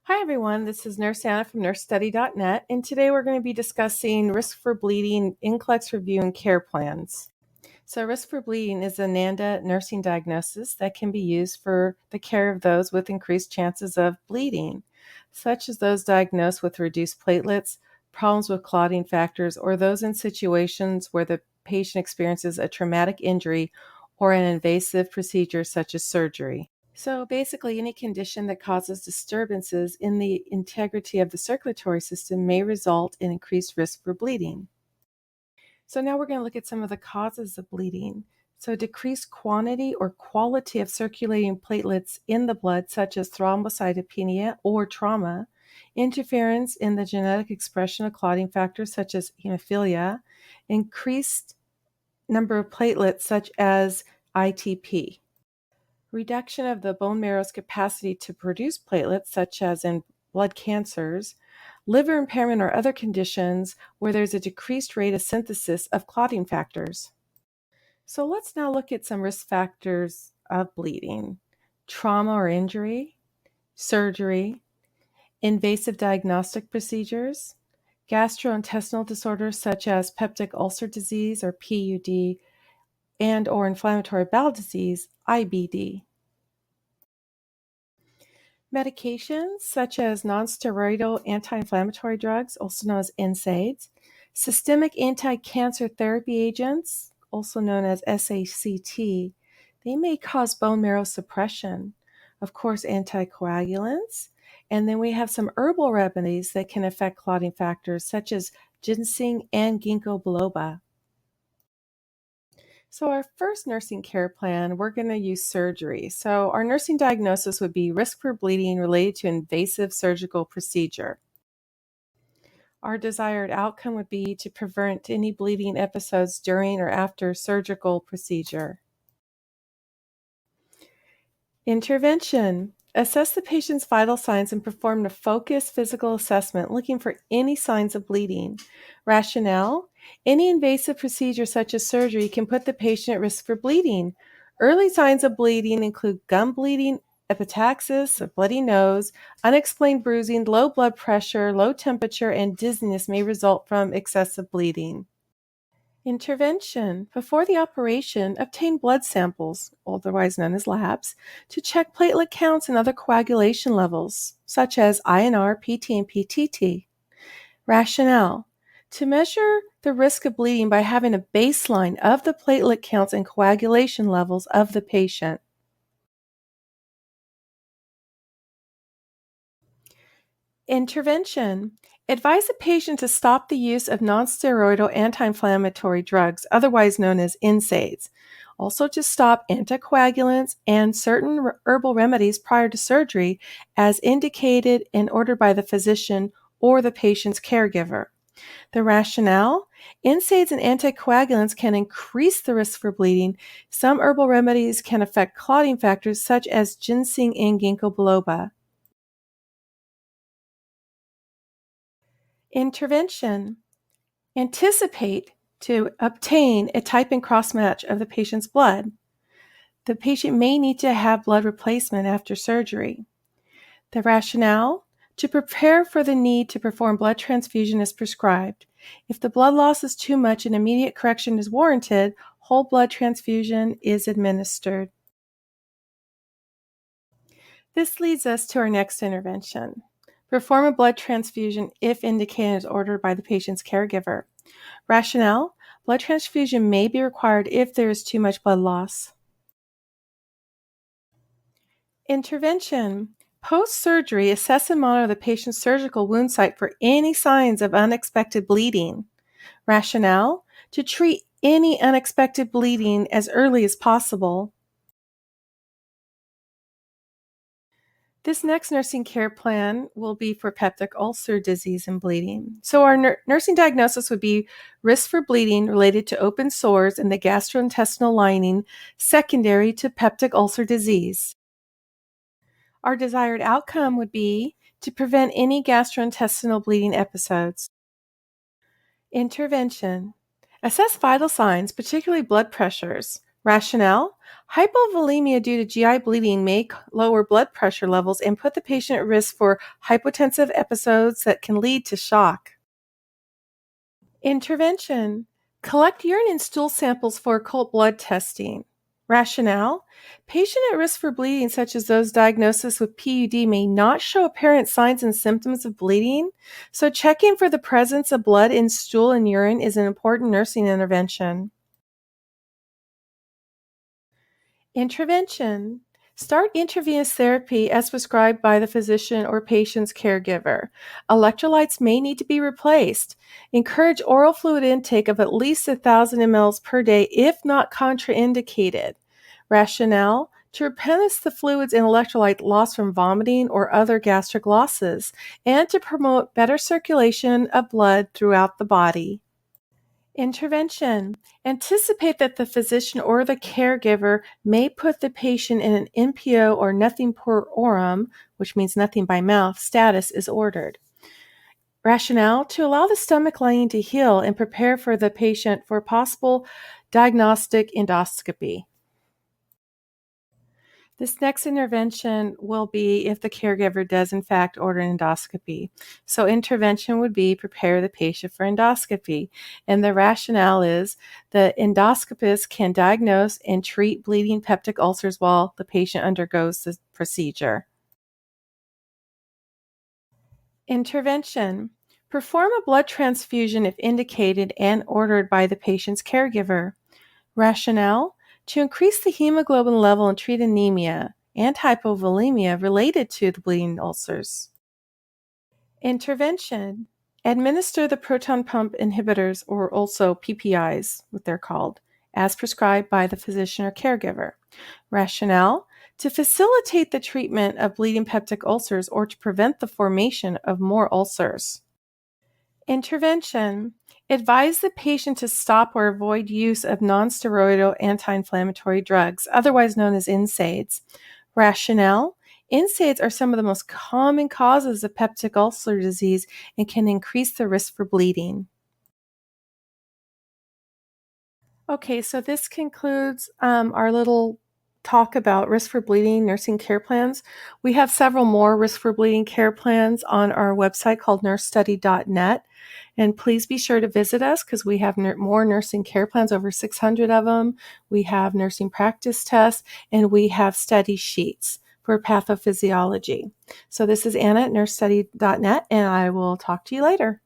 Hi everyone, this is Nurse Anna from nursestudy.net, and today we're going to be discussing risk for bleeding, NCLEX review, and care plans. So risk for bleeding is a NANDA nursing diagnosis that can be used for the care of those with increased chances of bleeding, such as those diagnosed with reduced platelets, problems with clotting factors, or those in situations where the patient experiences a traumatic injury or an invasive procedure such as surgery. So basically, any condition that causes disturbances in the integrity of the circulatory system may result in increased risk for bleeding. So now we're going to look at some of the causes of bleeding. So decreased quantity or quality of circulating platelets in the blood, such as thrombocytopenia or trauma, interference in the genetic expression of clotting factors such as hemophilia, increased number of platelets such as ITP. Reduction of the bone marrow's capacity to produce platelets, such as in blood cancers, liver impairment, or other conditions where there's a decreased rate of synthesis of clotting factors. So let's now look at some risk factors of bleeding: trauma or injury, surgery, invasive diagnostic procedures, gastrointestinal disorders such as peptic ulcer disease or PUD, and or inflammatory bowel disease, IBD. Medications such as nonsteroidal anti-inflammatory drugs, also known as NSAIDs, systemic anti-cancer therapy agents, also known as SACT, they may cause bone marrow suppression. Of course, anticoagulants. And then we have some herbal remedies that can affect clotting factors, such as ginseng and ginkgo biloba. So our first nursing care plan, we're going to use surgery. So our nursing diagnosis would be risk for bleeding related to invasive surgical procedure. Our desired outcome would be to prevent any bleeding episodes during or after surgical procedure. Intervention. Assess the patient's vital signs and perform a focused physical assessment looking for any signs of bleeding. Rationale. Any invasive procedure such as surgery can put the patient at risk for bleeding. Early signs of bleeding include gum bleeding, epistaxis, a bloody nose, unexplained bruising, low blood pressure, low temperature, and dizziness may result from excessive bleeding. Intervention. Before the operation, obtain blood samples, otherwise known as labs, to check platelet counts and other coagulation levels, such as INR, PT, and PTT. Rationale. To measure the risk of bleeding by having a baseline of the platelet counts and coagulation levels of the patient. Intervention. Advise the patient to stop the use of nonsteroidal anti-inflammatory drugs, otherwise known as NSAIDs. Also to stop anticoagulants and certain herbal remedies prior to surgery as indicated and ordered by the physician or the patient's caregiver. The rationale: NSAIDs and anticoagulants can increase the risk for bleeding. Some herbal remedies can affect clotting factors such as ginseng and ginkgo biloba. Intervention. Anticipate to obtain a type and cross match of the patient's blood. The patient may need to have blood replacement after surgery. The rationale: to prepare for the need to perform blood transfusion as prescribed. If the blood loss is too much and immediate correction is warranted, whole blood transfusion is administered. This leads us to our next intervention. Perform a blood transfusion if indicated as ordered by the patient's caregiver. Rationale: blood transfusion may be required if there is too much blood loss. Intervention. Post-surgery, assess and monitor the patient's surgical wound site for any signs of unexpected bleeding. Rationale: to treat any unexpected bleeding as early as possible. This next nursing care plan will be for peptic ulcer disease and bleeding. So our nursing diagnosis would be risk for bleeding related to open sores in the gastrointestinal lining secondary to peptic ulcer disease. Our desired outcome would be to prevent any gastrointestinal bleeding episodes. Intervention. Assess vital signs, particularly blood pressures, Rationale: hypovolemia due to GI bleeding may lower blood pressure levels and put the patient at risk for hypotensive episodes that can lead to shock. Intervention: collect urine and stool samples for occult blood testing. Rationale: patient at risk for bleeding, such as those diagnosed with PUD, may not show apparent signs and symptoms of bleeding, so checking for the presence of blood in stool and urine is an important nursing intervention. Intervention: start intravenous therapy as prescribed by the physician or patient's caregiver. Electrolytes may need to be replaced. Encourage oral fluid intake of at least 1,000 mL per day if not contraindicated. Rationale: to replenish the fluids and electrolyte lost from vomiting or other gastric losses, and to promote better circulation of blood throughout the body. Intervention: anticipate that the physician or the caregiver may put the patient in an NPO or nothing per orum, which means nothing by mouth, status is ordered. Rationale: to allow the stomach lining to heal and prepare for the patient for possible diagnostic endoscopy. This next intervention will be if the caregiver does in fact order an endoscopy. So intervention would be prepare the patient for endoscopy. And the rationale is the endoscopist can diagnose and treat bleeding peptic ulcers while the patient undergoes the procedure. Intervention: perform a blood transfusion if indicated and ordered by the patient's caregiver. Rationale: to increase the hemoglobin level and treat anemia and hypovolemia related to the bleeding ulcers. Intervention: administer the proton pump inhibitors, or also PPIs, what they're called, as prescribed by the physician or caregiver. Rationale: to facilitate the treatment of bleeding peptic ulcers or to prevent the formation of more ulcers. Intervention: advise the patient to stop or avoid use of nonsteroidal anti-inflammatory drugs, otherwise known as NSAIDs. Rationale: NSAIDs are some of the most common causes of peptic ulcer disease and can increase the risk for bleeding. Okay, so this concludes our little talk about risk for bleeding nursing care plans. We have several more risk for bleeding care plans on our website called nursestudy.net. And please be sure to visit us because we have more nursing care plans, over 600 of them. We have nursing practice tests, and we have study sheets for pathophysiology. So this is Anna at nursestudy.net, and I will talk to you later.